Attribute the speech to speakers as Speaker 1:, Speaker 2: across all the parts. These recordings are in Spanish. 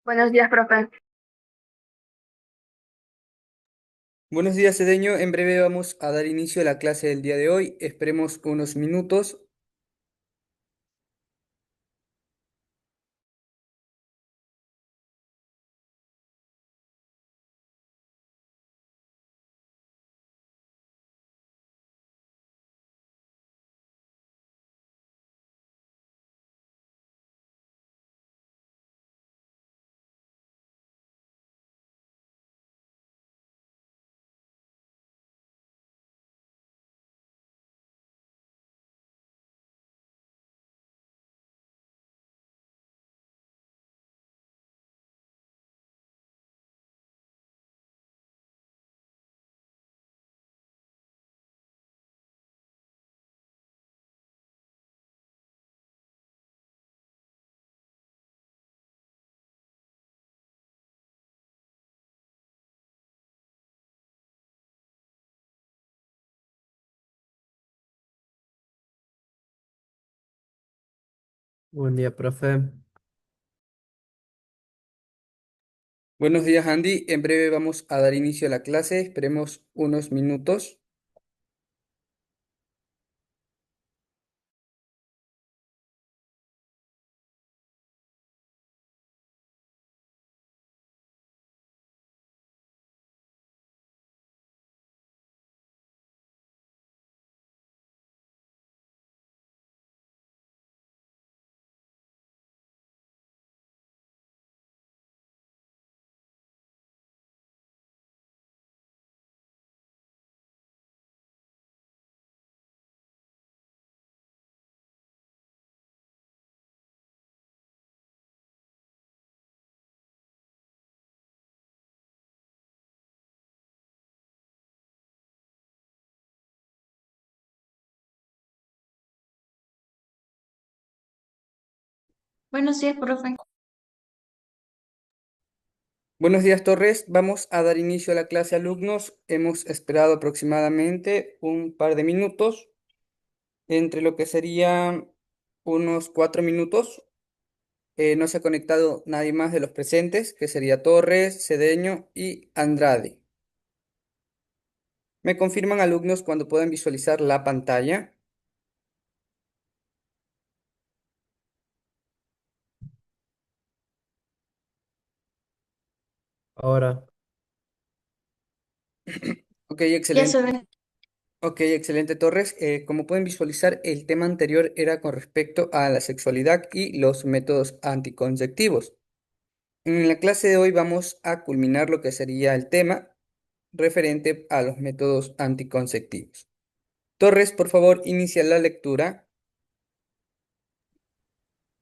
Speaker 1: Buenos días, profe.
Speaker 2: Buenos días, Cedeño. En breve vamos a dar inicio a la clase del día de hoy. Esperemos unos minutos.
Speaker 3: Buen día, profe.
Speaker 2: Buenos días, Andy. En breve vamos a dar inicio a la clase. Esperemos unos minutos.
Speaker 1: Buenos días, profe.
Speaker 2: Buenos días, Torres. Vamos a dar inicio a la clase, alumnos. Hemos esperado aproximadamente un par de minutos, entre lo que serían unos 4 minutos. No se ha conectado nadie más de los presentes, que sería Torres, Cedeño y Andrade. ¿Me confirman, alumnos, cuando puedan visualizar la pantalla?
Speaker 3: Ahora,
Speaker 2: Ok,
Speaker 1: Ya se
Speaker 2: excelente.
Speaker 1: ve.
Speaker 2: Ok, excelente, Torres. Como pueden visualizar, el tema anterior era con respecto a la sexualidad y los métodos anticonceptivos. En la clase de hoy vamos a culminar lo que sería el tema referente a los métodos anticonceptivos. Torres, por favor, inicia la lectura.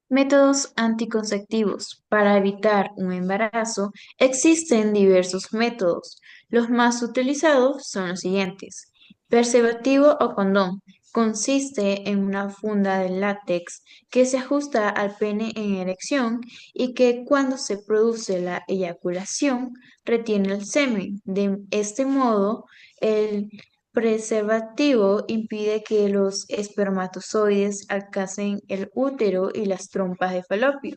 Speaker 1: Métodos anticonceptivos. Para evitar un embarazo, existen diversos métodos. Los más utilizados son los siguientes. Preservativo o condón. Consiste en una funda de látex que se ajusta al pene en erección y que cuando se produce la eyaculación retiene el semen. De este modo, el preservativo impide que los espermatozoides alcancen el útero y las trompas de falopio.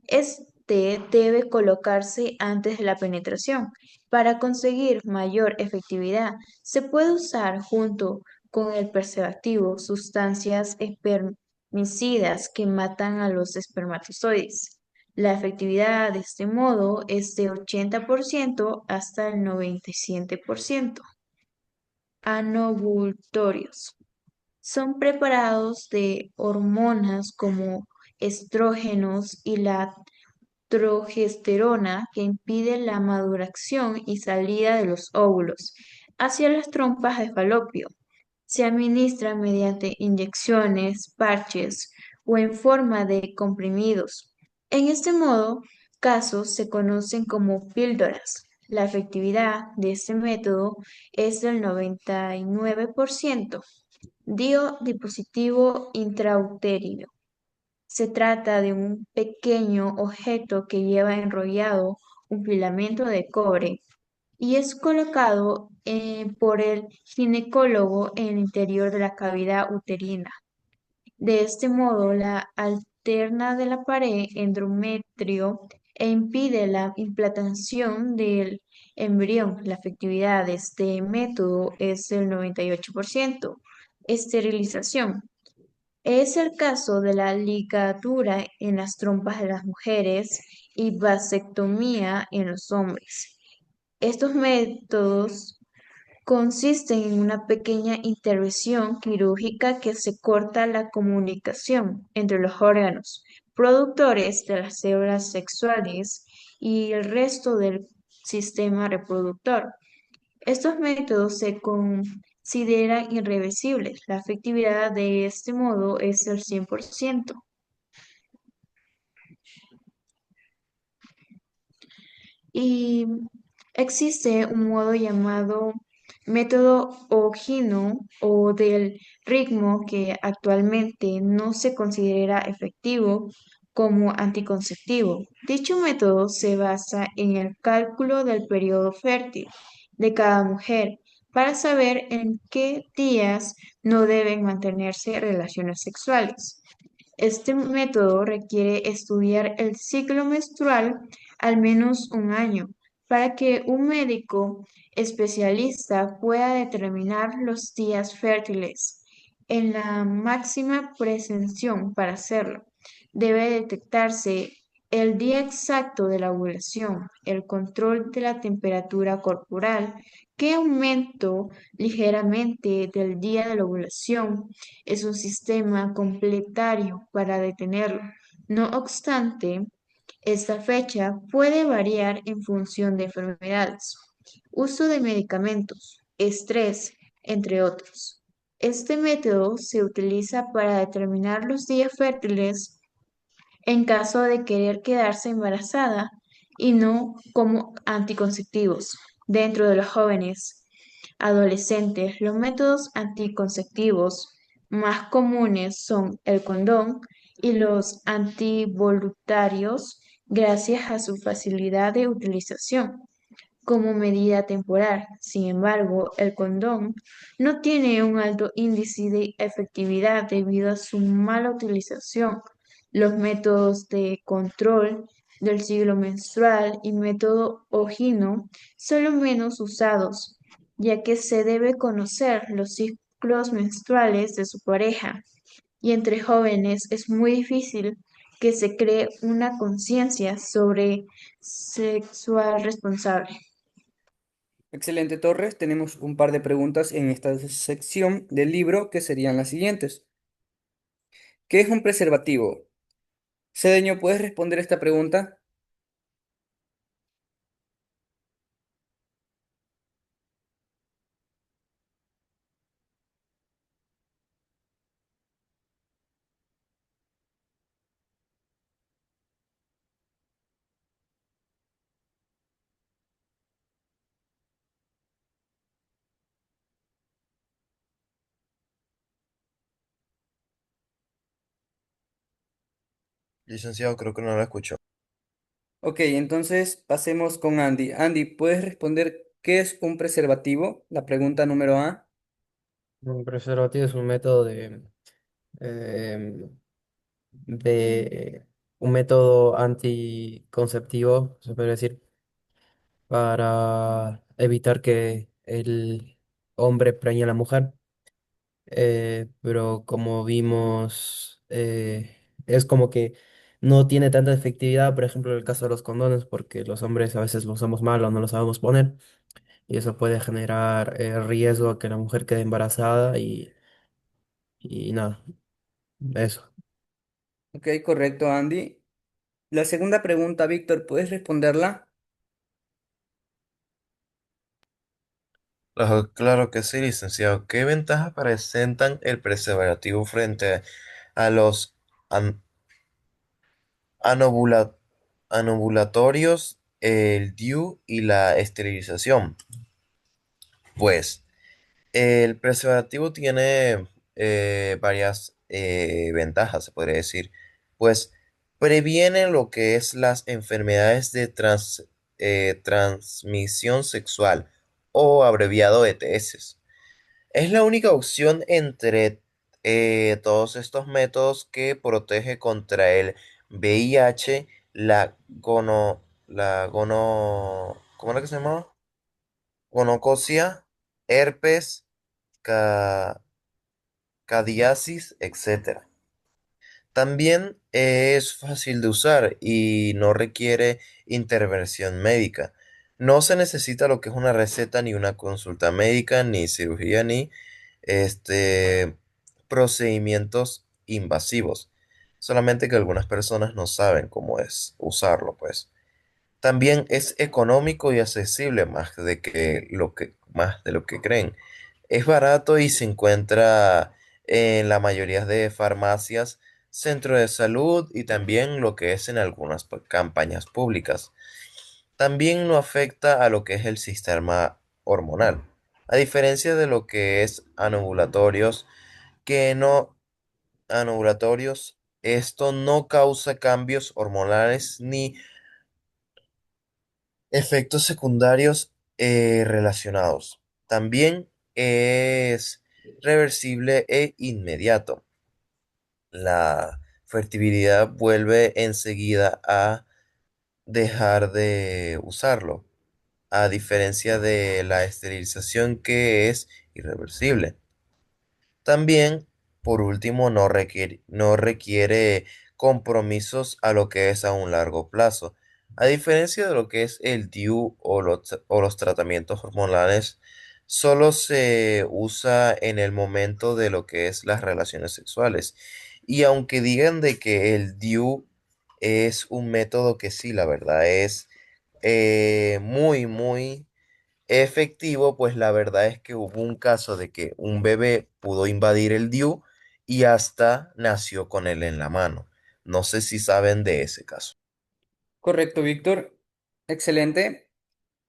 Speaker 1: Este debe colocarse antes de la penetración. Para conseguir mayor efectividad, se puede usar junto con el preservativo sustancias espermicidas que matan a los espermatozoides. La efectividad de este modo es de 80% hasta el 97%. Anovulatorios. Son preparados de hormonas como estrógenos y la progesterona que impiden la maduración y salida de los óvulos hacia las trompas de falopio. Se administran mediante inyecciones, parches o en forma de comprimidos. En este modo, casos se conocen como píldoras. La efectividad de este método es del 99%. Dio dispositivo intrauterino. Se trata de un pequeño objeto que lleva enrollado un filamento de cobre y es colocado por el ginecólogo en el interior de la cavidad uterina. De este modo, la alterna de la pared endometrio e impide la implantación del embrión. La efectividad de este método es del 98%. Esterilización. Es el caso de la ligadura en las trompas de las mujeres y vasectomía en los hombres. Estos métodos consisten en una pequeña intervención quirúrgica que se corta la comunicación entre los órganos productores de las células sexuales y el resto del sistema reproductor. Estos métodos se consideran irreversibles. La efectividad de este modo es el 100%. Y existe un modo llamado método Ogino o del ritmo que actualmente no se considera efectivo como anticonceptivo. Dicho método se basa en el cálculo del periodo fértil de cada mujer para saber en qué días no deben mantenerse relaciones sexuales. Este método requiere estudiar el ciclo menstrual al menos un año para que un médico especialista pueda determinar los días fértiles. En la máxima prevención para hacerlo, debe detectarse el día exacto de la ovulación, el control de la temperatura corporal, que aumentó ligeramente del día de la ovulación es un sistema complementario para detenerlo. No obstante, esta fecha puede variar en función de enfermedades, uso de medicamentos, estrés, entre otros. Este método se utiliza para determinar los días fértiles en caso de querer quedarse embarazada y no como anticonceptivos. Dentro de los jóvenes adolescentes, los métodos anticonceptivos más comunes son el condón y los antivoluntarios gracias a su facilidad de utilización como medida temporal. Sin embargo, el condón no tiene un alto índice de efectividad debido a su mala utilización. Los métodos de control del ciclo menstrual y método Ogino son los menos usados, ya que se debe conocer los ciclos menstruales de su pareja. Y entre jóvenes es muy difícil que se cree una conciencia sobre sexual responsable.
Speaker 2: Excelente, Torres. Tenemos un par de preguntas en esta sección del libro que serían las siguientes. ¿Qué es un preservativo? Cedeño, ¿puedes responder esta pregunta?
Speaker 4: Licenciado, creo que no lo escucho.
Speaker 2: Ok, entonces pasemos con Andy. Andy, ¿puedes responder qué es un preservativo? La pregunta número A.
Speaker 3: Un preservativo es un método em, de un método anticonceptivo, se puede decir, para evitar que el hombre preñe a la mujer. Pero como vimos, es como que no tiene tanta efectividad, por ejemplo, en el caso de los condones, porque los hombres a veces los usamos mal o no los sabemos poner, y eso puede generar riesgo a que la mujer quede embarazada y nada, eso.
Speaker 2: Ok, correcto, Andy. La segunda pregunta, Víctor, ¿puedes responderla?
Speaker 4: Claro que sí, licenciado. ¿Qué ventajas presentan el preservativo frente a los an- anovula- anovulatorios, el DIU y la esterilización? Pues el preservativo tiene varias ventajas, se podría decir. Pues previene lo que es las enfermedades de transmisión sexual o abreviado ETS. Es la única opción entre todos estos métodos que protege contra el VIH ¿cómo era que se llamaba? Gonocosia, herpes, ca- cadiasis, etcétera. También es fácil de usar y no requiere intervención médica. No se necesita lo que es una receta, ni una consulta médica, ni cirugía, ni este, procedimientos invasivos. Solamente que algunas personas no saben cómo es usarlo, pues. También es económico y accesible más de lo que creen. Es barato y se encuentra en la mayoría de farmacias, centros de salud y también lo que es en algunas campañas públicas. También no afecta a lo que es el sistema hormonal. A diferencia de lo que es anovulatorios, que no anovulatorios, esto no causa cambios hormonales ni efectos secundarios relacionados. También es reversible e inmediato. La fertilidad vuelve enseguida a dejar de usarlo, a diferencia de la esterilización que es irreversible. También, por último, no requiere compromisos a lo que es a un largo plazo. A diferencia de lo que es el DIU o los tratamientos hormonales, solo se usa en el momento de lo que es las relaciones sexuales. Y aunque digan de que el DIU es un método que sí, la verdad es muy efectivo, pues la verdad es que hubo un caso de que un bebé pudo invadir el DIU y hasta nació con él en la mano. No sé si saben de ese caso.
Speaker 2: Correcto, Víctor. Excelente.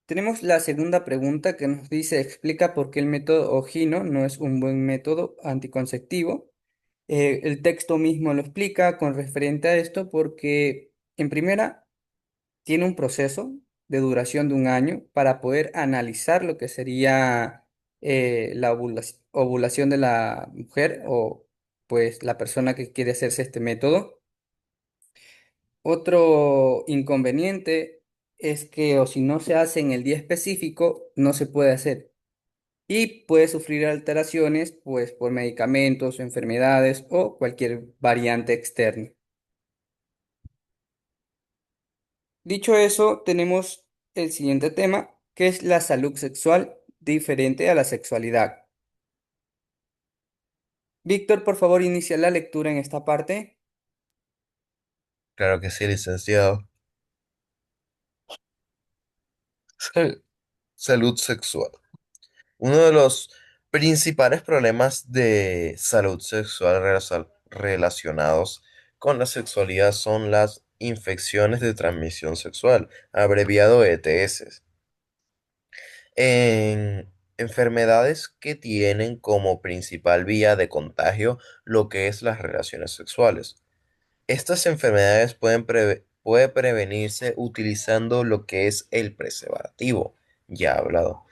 Speaker 2: Tenemos la segunda pregunta que nos dice, explica por qué el método Ogino no es un buen método anticonceptivo. El texto mismo lo explica con referente a esto porque, en primera, tiene un proceso de duración de un año para poder analizar lo que sería la ovulación de la mujer o pues la persona que quiere hacerse este método. Otro inconveniente es que o si no se hace en el día específico, no se puede hacer y puede sufrir alteraciones pues por medicamentos, enfermedades o cualquier variante externa. Dicho eso, tenemos el siguiente tema, que es la salud sexual diferente a la sexualidad. Víctor, por favor, inicia la lectura en esta parte.
Speaker 4: Claro que sí, licenciado. Sal- Salud sexual. Uno de los principales problemas de salud sexual relacionados con la sexualidad son las infecciones de transmisión sexual, abreviado ETS. En enfermedades que tienen como principal vía de contagio lo que es las relaciones sexuales. Estas enfermedades puede prevenirse utilizando lo que es el preservativo, ya hablado.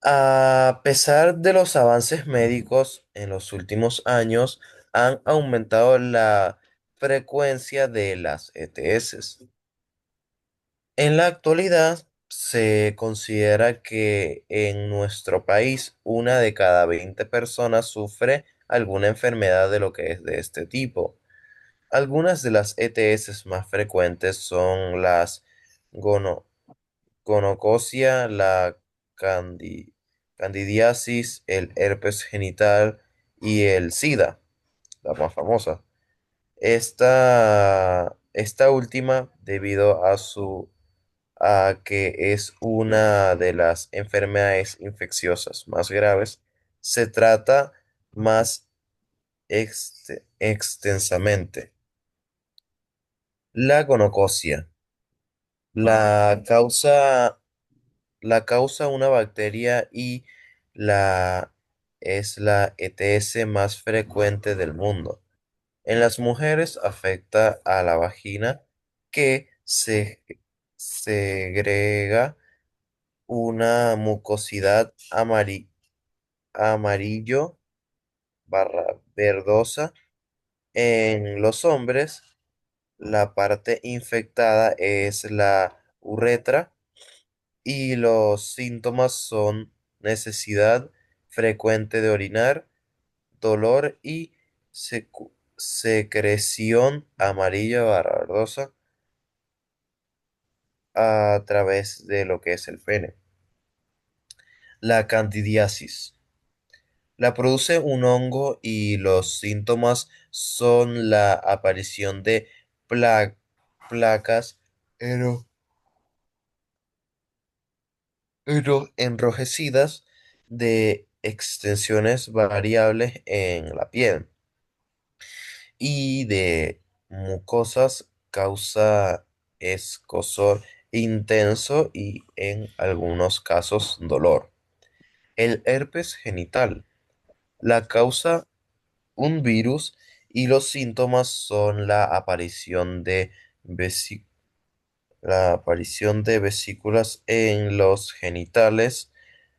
Speaker 4: A pesar de los avances médicos en los últimos años, han aumentado la frecuencia de las ETS. En la actualidad, se considera que en nuestro país una de cada 20 personas sufre alguna enfermedad de lo que es de este tipo. Algunas de las ETS más frecuentes son las gono- gonocosia, la candi- candidiasis, el herpes genital y el SIDA, la más famosa. Esta última, debido a que es una de las enfermedades infecciosas más graves, se trata más extensamente. La gonocosia. La causa, la causa una bacteria y la es la ETS más frecuente del mundo. En las mujeres afecta a la vagina que se segrega una mucosidad amarillo barra verdosa. En los hombres La parte infectada es la uretra y los síntomas son necesidad frecuente de orinar, dolor y secreción amarilla verdosa a través de lo que es el pene. La candidiasis. La produce un hongo y los síntomas son la aparición de placas ero- enrojecidas de extensiones variables en la piel y de mucosas, causa escozor intenso y en algunos casos dolor. El herpes genital la causa un virus y los síntomas son la aparición de vesículas en los genitales,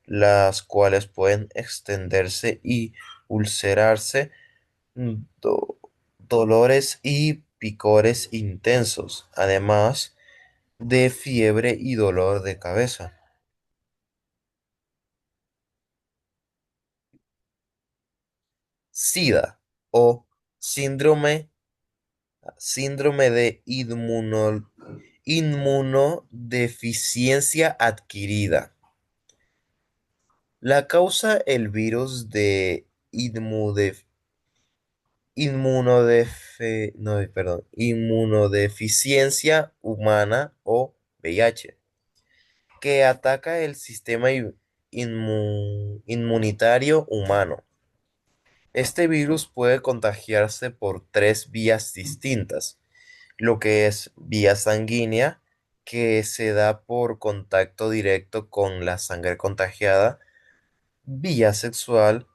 Speaker 4: las cuales pueden extenderse y ulcerarse, do- dolores y picores intensos, además de fiebre y dolor de cabeza. SIDA o síndrome, síndrome de inmunodeficiencia adquirida. La causa el virus de inmunodeficiencia humana o VIH, que ataca el sistema inmunitario humano. Este virus puede contagiarse por tres vías distintas, lo que es vía sanguínea, que se da por contacto directo con la sangre contagiada, vía sexual,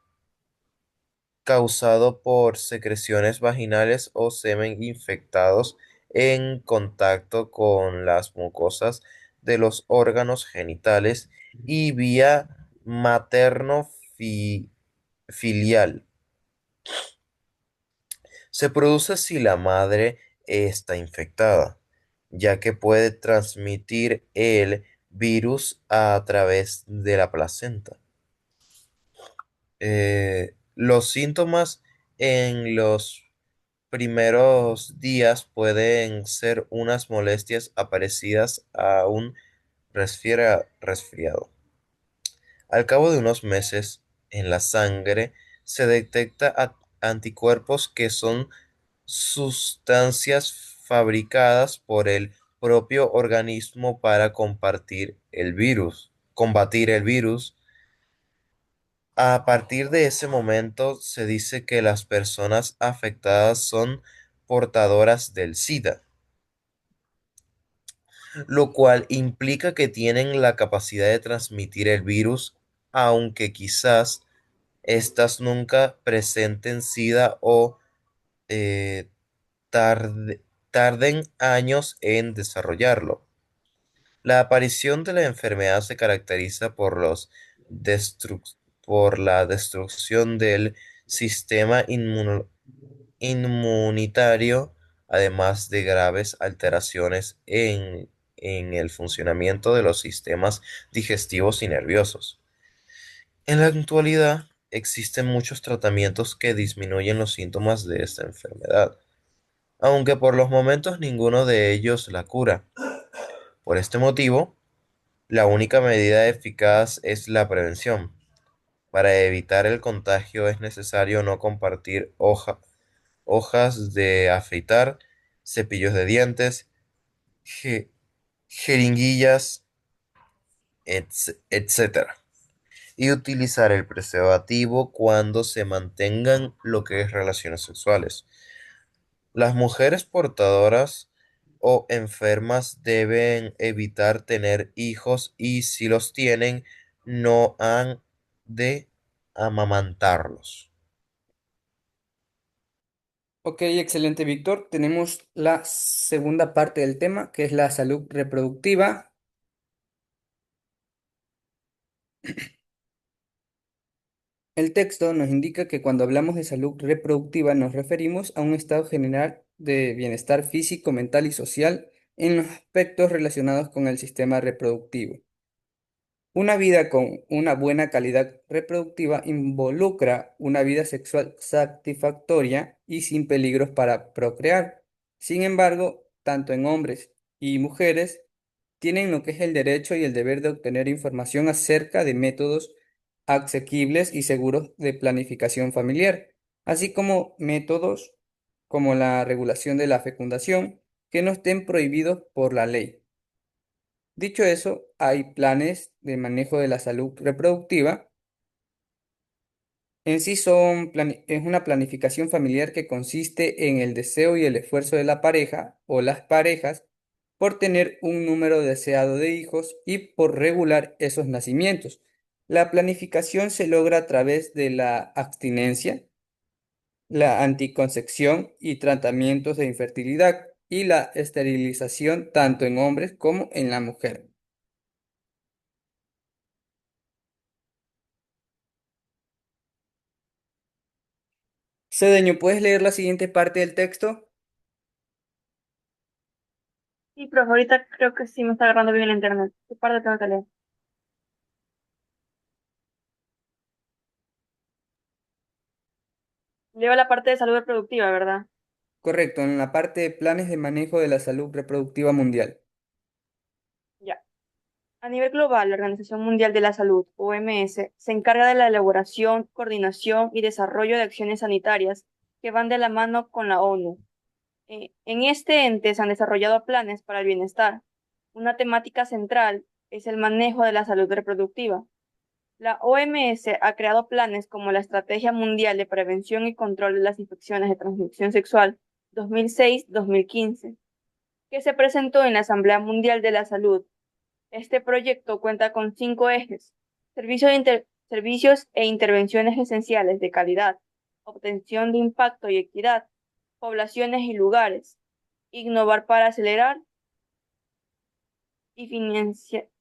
Speaker 4: causado por secreciones vaginales o semen infectados en contacto con las mucosas de los órganos genitales, y vía materno-filial. Se produce si la madre está infectada, ya que puede transmitir el virus a través de la placenta. Los síntomas en los primeros días pueden ser unas molestias parecidas a un resfriado. Al cabo de unos meses, en la sangre se detecta anticuerpos, que son sustancias fabricadas por el propio organismo para combatir el virus. A partir de ese momento se dice que las personas afectadas son portadoras del SIDA, lo cual implica que tienen la capacidad de transmitir el virus, aunque quizás éstas nunca presenten SIDA o eh, tarde- tarden años en desarrollarlo. La aparición de la enfermedad se caracteriza por la destrucción del sistema inmunitario, además de graves alteraciones en el funcionamiento de los sistemas digestivos y nerviosos. En la actualidad, existen muchos tratamientos que disminuyen los síntomas de esta enfermedad, aunque por los momentos ninguno de ellos la cura. Por este motivo, la única medida eficaz es la prevención. Para evitar el contagio es necesario no compartir hojas de afeitar, cepillos de dientes, je- jeringuillas, etcétera, y utilizar el preservativo cuando se mantengan lo que es relaciones sexuales. Las mujeres portadoras o enfermas deben evitar tener hijos, y si los tienen, no han de amamantarlos.
Speaker 2: Ok, excelente, Víctor. Tenemos la segunda parte del tema, que es la salud reproductiva. El texto nos indica que cuando hablamos de salud reproductiva nos referimos a un estado general de bienestar físico, mental y social en los aspectos relacionados con el sistema reproductivo. Una vida con una buena calidad reproductiva involucra una vida sexual satisfactoria y sin peligros para procrear. Sin embargo, tanto en hombres y mujeres tienen lo que es el derecho y el deber de obtener información acerca de métodos asequibles y seguros de planificación familiar, así como métodos como la regulación de la fecundación que no estén prohibidos por la ley. Dicho eso, hay planes de manejo de la salud reproductiva. En sí es una planificación familiar que consiste en el deseo y el esfuerzo de la pareja o las parejas por tener un número deseado de hijos y por regular esos nacimientos. La planificación se logra a través de la abstinencia, la anticoncepción y tratamientos de infertilidad y la esterilización tanto en hombres como en la mujer. Cedeño, ¿puedes leer la siguiente parte del texto?
Speaker 5: Sí, profe, ahorita creo que sí me está agarrando bien el internet. ¿Qué parte tengo que leer? Leo la parte de salud reproductiva, ¿verdad?
Speaker 2: Correcto, en la parte de planes de manejo de la salud reproductiva mundial.
Speaker 5: Ya. A nivel global, la Organización Mundial de la Salud, OMS, se encarga de la elaboración, coordinación y desarrollo de acciones sanitarias que van de la mano con la ONU. En este ente se han desarrollado planes para el bienestar. Una temática central es el manejo de la salud reproductiva. La OMS ha creado planes como la Estrategia Mundial de Prevención y Control de las Infecciones de Transmisión Sexual 2006-2015, que se presentó en la Asamblea Mundial de la Salud. Este proyecto cuenta con 5 ejes: servicios e intervenciones esenciales de calidad, obtención de impacto y equidad, poblaciones y lugares, innovar para acelerar y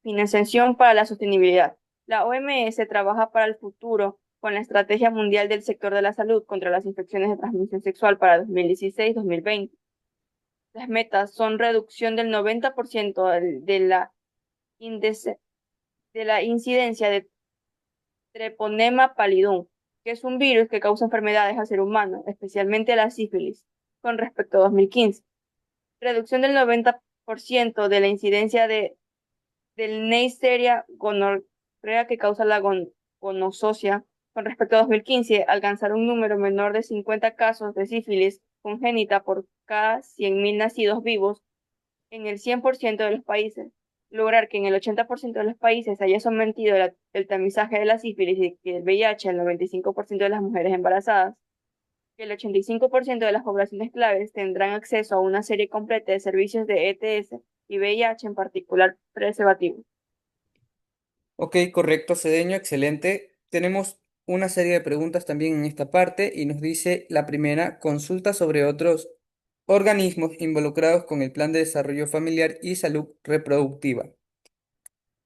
Speaker 5: financiación para la sostenibilidad. La OMS trabaja para el futuro con la Estrategia Mundial del Sector de la Salud contra las Infecciones de Transmisión Sexual para 2016-2020. Las metas son reducción del 90% índice- de la incidencia de Treponema pallidum, que es un virus que causa enfermedades al ser humano, especialmente la sífilis, con respecto a 2015. Reducción del 90% de la incidencia del Neisseria gonorrea que causa la gonosocia con respecto a 2015, alcanzar un número menor de 50 casos de sífilis congénita por cada 100.000 nacidos vivos en el 100% de los países, lograr que en el 80% de los países haya sometido el tamizaje de la sífilis y el VIH al 95% de las mujeres embarazadas, que el 85% de las poblaciones claves tendrán acceso a una serie completa de servicios de ETS y VIH, en particular preservativos.
Speaker 2: Ok, correcto, Cedeño, excelente. Tenemos una serie de preguntas también en esta parte y nos dice la primera, consulta sobre otros organismos involucrados con el Plan de Desarrollo Familiar y Salud Reproductiva.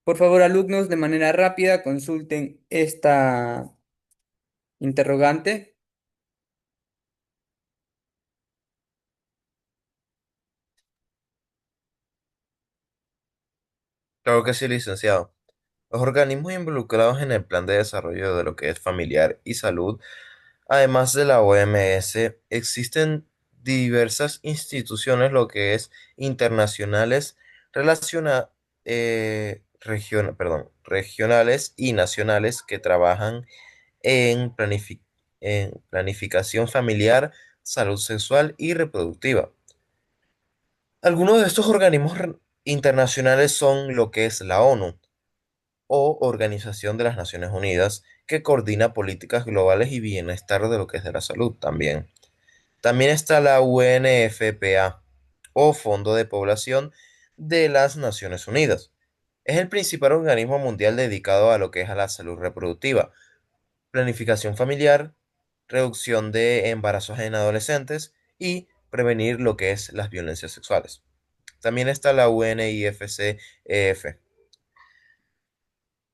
Speaker 2: Por favor, alumnos, de manera rápida, consulten esta interrogante.
Speaker 4: Claro que sí, licenciado. Los organismos involucrados en el plan de desarrollo de lo que es familiar y salud, además de la OMS, existen diversas instituciones, lo que es internacionales, regionales y nacionales que trabajan en, en planificación familiar, salud sexual y reproductiva. Algunos de estos organismos internacionales son lo que es la ONU o Organización de las Naciones Unidas, que coordina políticas globales y bienestar de lo que es de la salud también. También está la UNFPA o Fondo de Población de las Naciones Unidas. Es el principal organismo mundial dedicado a lo que es a la salud reproductiva, planificación familiar, reducción de embarazos en adolescentes y prevenir lo que es las violencias sexuales. También está la UNIFCF.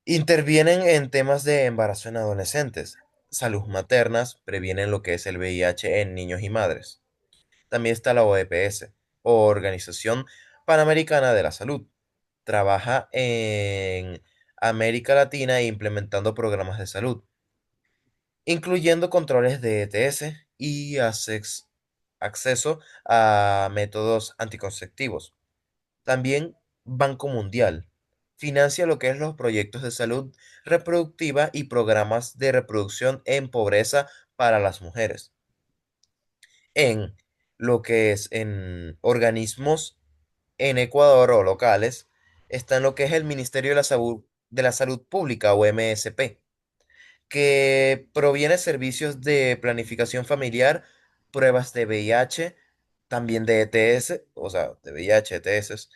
Speaker 4: Intervienen en temas de embarazo en adolescentes, salud maternas, previenen lo que es el VIH en niños y madres. También está la OEPS, Organización Panamericana de la Salud. Trabaja en América Latina implementando programas de salud, incluyendo controles de ETS y acceso a métodos anticonceptivos. También Banco Mundial financia lo que es los proyectos de salud reproductiva y programas de reproducción en pobreza para las mujeres. En lo que es en organismos en Ecuador o locales, está en lo que es el Ministerio de la Salud Pública o MSP, que proviene servicios de planificación familiar, pruebas de VIH, también de ETS, o sea, de VIH, ETS,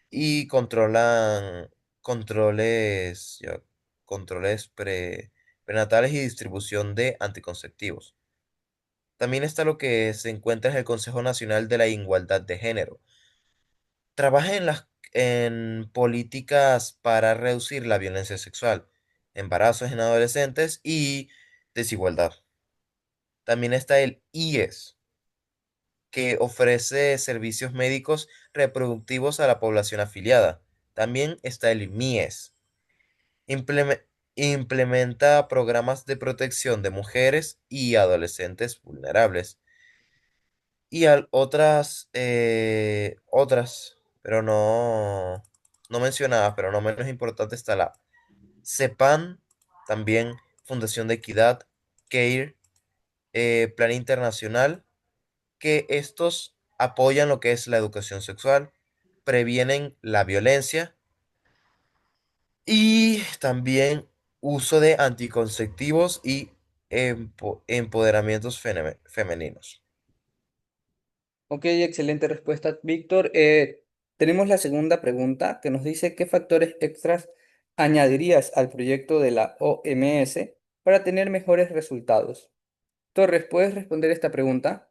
Speaker 4: y controles, ya, controles prenatales y distribución de anticonceptivos. También está lo que se encuentra en el Consejo Nacional de la Igualdad de Género. Trabaja en políticas para reducir la violencia sexual, embarazos en adolescentes y desigualdad. También está el IES, que ofrece servicios médicos reproductivos a la población afiliada. También está el MIES. Impleme- Implementa programas de protección de mujeres y adolescentes vulnerables. Y pero no mencionadas, pero no menos importante está la CEPAN, también Fundación de Equidad, CARE, Plan Internacional, que estos apoyan lo que es la educación sexual, previenen la violencia y también uso de anticonceptivos y empoderamientos femeninos.
Speaker 2: Ok, excelente respuesta, Víctor. Tenemos la segunda pregunta que nos dice qué factores extras añadirías al proyecto de la OMS para tener mejores resultados. Torres, ¿puedes responder esta pregunta?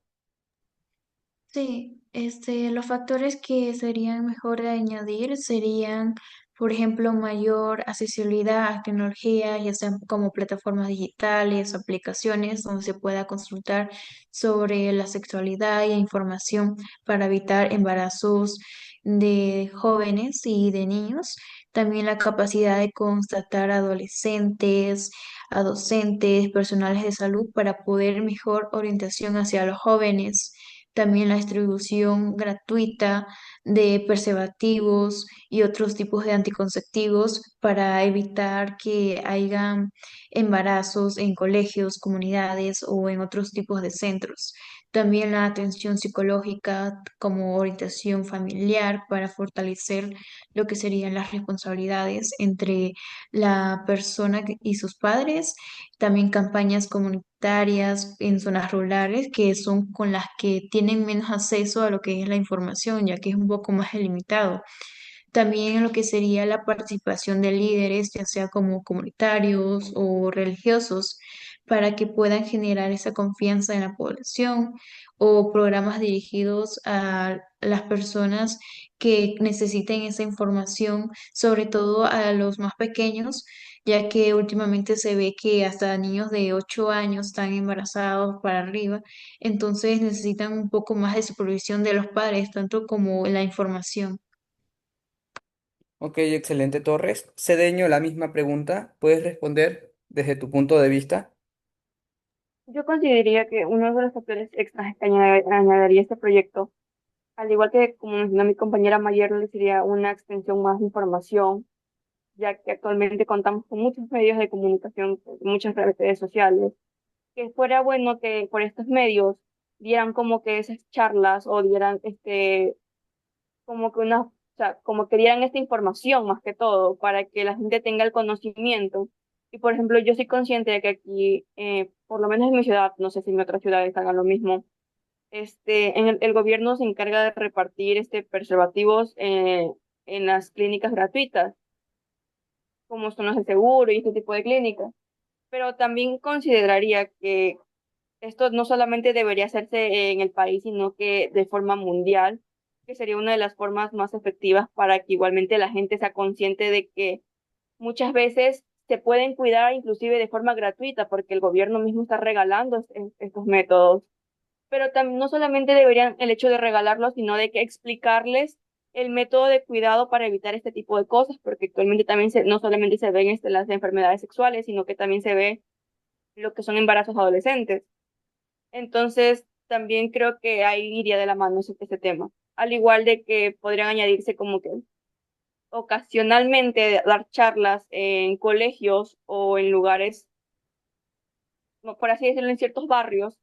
Speaker 1: Sí, los factores que serían mejor de añadir serían, por ejemplo, mayor accesibilidad a tecnología, ya sean como plataformas digitales, aplicaciones donde se pueda consultar sobre la sexualidad y información para evitar embarazos de jóvenes y de niños. También la capacidad de constatar adolescentes, a docentes, personales de salud para poder mejor orientación hacia los jóvenes, también la distribución gratuita de preservativos y otros tipos de anticonceptivos para evitar que hayan embarazos en colegios, comunidades o en otros tipos de centros. También la atención psicológica como orientación familiar para fortalecer lo que serían las responsabilidades entre la persona y sus padres, también campañas comunitarias en zonas rurales que son con las que tienen menos acceso a lo que es la información, ya que es un poco más limitado. También en lo que sería la participación de líderes, ya sea como comunitarios o religiosos, para que puedan generar esa confianza en la población o programas dirigidos a las personas que necesiten esa información, sobre todo a los más pequeños, ya que últimamente se ve que hasta niños de 8 años están embarazados para arriba, entonces necesitan un poco más de supervisión de los padres, tanto como la información.
Speaker 2: Ok, excelente, Torres. Cedeño, la misma pregunta. ¿Puedes responder desde tu punto de vista?
Speaker 5: Yo consideraría que uno de los factores extras que añadiría este proyecto, al igual que como mencionó mi compañera Mayerly, sería una extensión más de información, ya que actualmente contamos con muchos medios de comunicación, muchas redes sociales, que fuera bueno que por estos medios dieran como que esas charlas o dieran como que una, o sea, como que dieran esta información más que todo para que la gente tenga el conocimiento. Y por ejemplo, yo soy consciente de que aquí, por lo menos en mi ciudad, no sé si en otras ciudades hagan lo mismo, el gobierno se encarga de repartir preservativos en las clínicas gratuitas, como son los de seguro y este tipo de clínicas. Pero también consideraría que esto no solamente debería hacerse en el país, sino que de forma mundial, que sería una de las formas más efectivas para que igualmente la gente sea consciente de que muchas veces se pueden cuidar inclusive de forma gratuita, porque el gobierno mismo está regalando estos métodos. pero también no solamente deberían el hecho de regalarlo, sino de que explicarles el método de cuidado para evitar este tipo de cosas, porque actualmente también no solamente se ven las enfermedades sexuales, sino que también se ve lo que son embarazos adolescentes. Entonces, también creo que ahí iría de la mano ese tema. Al igual de que podrían añadirse como que ocasionalmente dar charlas en colegios o en lugares, por así decirlo, en ciertos barrios,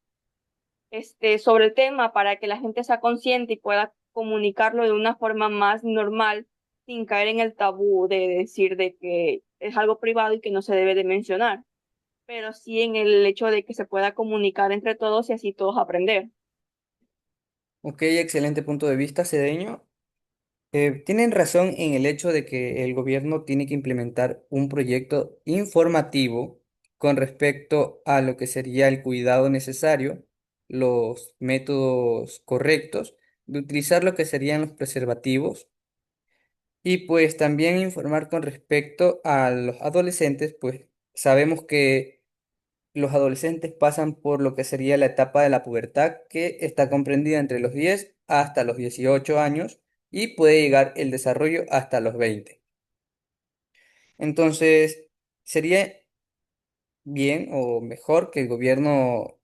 Speaker 5: sobre el tema para que la gente sea consciente y pueda comunicarlo de una forma más normal, sin caer en el tabú de decir de que es algo privado y que no se debe de mencionar, pero sí en el hecho de que se pueda comunicar entre todos y así todos aprender.
Speaker 2: Ok, excelente punto de vista, Cedeño. Tienen razón en el hecho de que el gobierno tiene que implementar un proyecto informativo con respecto a lo que sería el cuidado necesario, los métodos correctos de utilizar lo que serían los preservativos y pues también informar con respecto a los adolescentes, pues sabemos que los adolescentes pasan por lo que sería la etapa de la pubertad, que está comprendida entre los 10 hasta los 18 años y puede llegar el desarrollo hasta los 20. Entonces, sería bien o mejor que el gobierno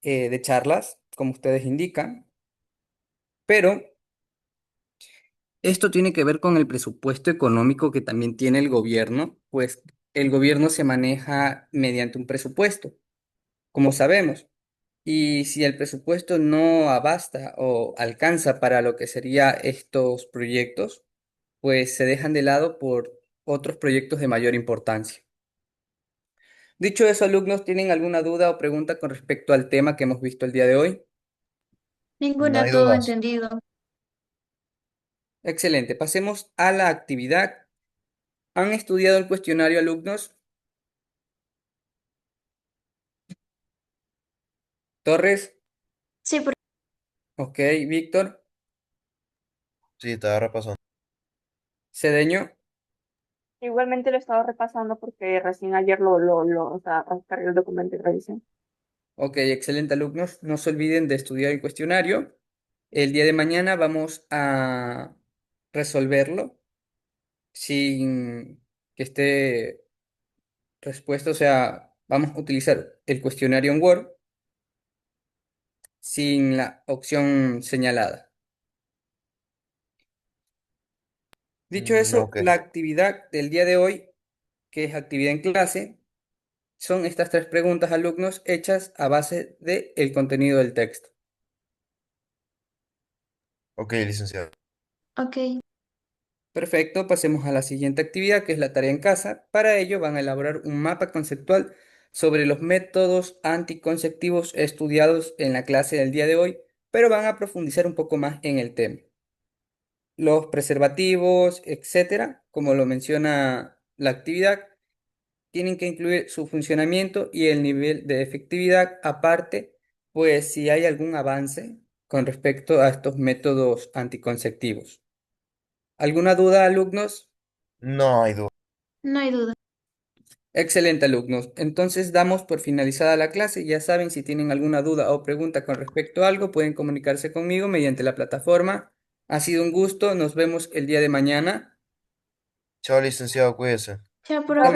Speaker 2: de charlas, como ustedes indican, pero esto tiene que ver con el presupuesto económico que también tiene el gobierno, pues el gobierno se maneja mediante un presupuesto, como sabemos. Y si el presupuesto no abasta o alcanza para lo que sería estos proyectos, pues se dejan de lado por otros proyectos de mayor importancia. Dicho eso, alumnos, ¿tienen alguna duda o pregunta con respecto al tema que hemos visto el día de hoy?
Speaker 4: No
Speaker 1: Ninguna,
Speaker 4: hay
Speaker 1: todo
Speaker 4: dudas.
Speaker 1: entendido.
Speaker 2: Excelente. Pasemos a la actividad. ¿Han estudiado el cuestionario, alumnos? Torres,
Speaker 1: Sí,
Speaker 2: ok, Víctor,
Speaker 4: Sí, estaba repasando.
Speaker 2: Cedeño,
Speaker 5: Igualmente lo he estado repasando porque recién ayer o sea, cargué el documento y revisé.
Speaker 2: ok, excelente, alumnos. No se olviden de estudiar el cuestionario. El día de mañana vamos a resolverlo sin que esté respuesta, o sea, vamos a utilizar el cuestionario en Word sin la opción señalada. Dicho eso,
Speaker 4: Ok,
Speaker 2: la actividad del día de hoy, que es actividad en clase, son estas tres preguntas, alumnos, hechas a base del contenido del texto.
Speaker 4: ok, licenciado.
Speaker 1: ok.
Speaker 2: Perfecto, pasemos a la siguiente actividad, que es la tarea en casa. Para ello van a elaborar un mapa conceptual sobre los métodos anticonceptivos estudiados en la clase del día de hoy, pero van a profundizar un poco más en el tema. Los preservativos, etcétera, como lo menciona la actividad, tienen que incluir su funcionamiento y el nivel de efectividad, aparte, pues si hay algún avance con respecto a estos métodos anticonceptivos. ¿Alguna duda, alumnos?
Speaker 4: No hay duda.
Speaker 1: No hay duda.
Speaker 2: Excelente, alumnos. Entonces damos por finalizada la clase. Ya saben, si tienen alguna duda o pregunta con respecto a algo, pueden comunicarse conmigo mediante la plataforma. Ha sido un gusto. Nos vemos el día de mañana.
Speaker 4: Chao, licenciado, cuídese.
Speaker 1: Chao,
Speaker 2: Con
Speaker 1: profe.